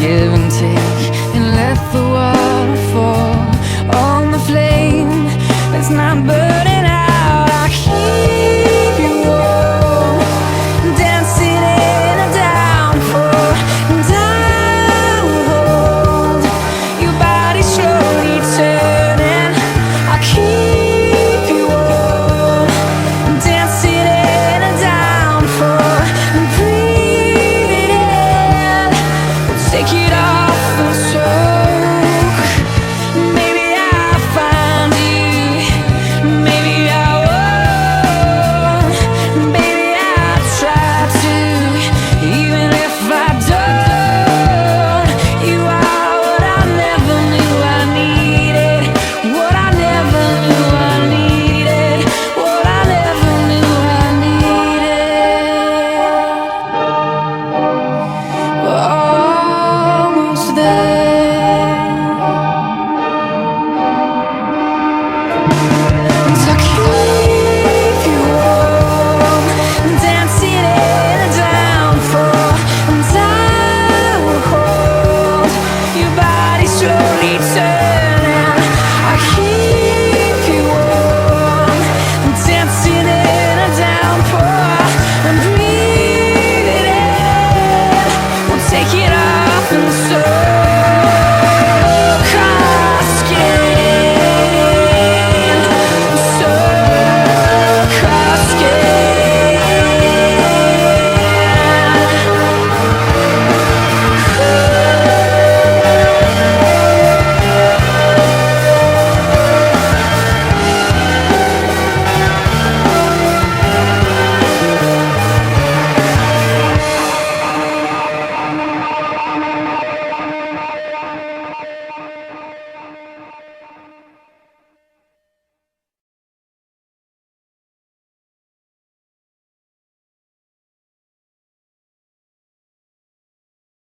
give and take, and let the water fall on the flame that's not burning out. I keep you warm, dancing in a downpour, and I will hold your body slowly turning. I keep you warm, dancing in a downpour, and breathe it in. We'll take it off and soak. Maybe I'll find you, maybe I won't. Baby, I'll try to, even if I don't. You are what I never knew I needed, what I never knew I needed, what I never knew I needed. We're almost there. So keep you warm, dancing in a downpour, and I will hold your body slowly turning. I keep you warm, dancing in a downpour, and breathe it in. We'll take it off.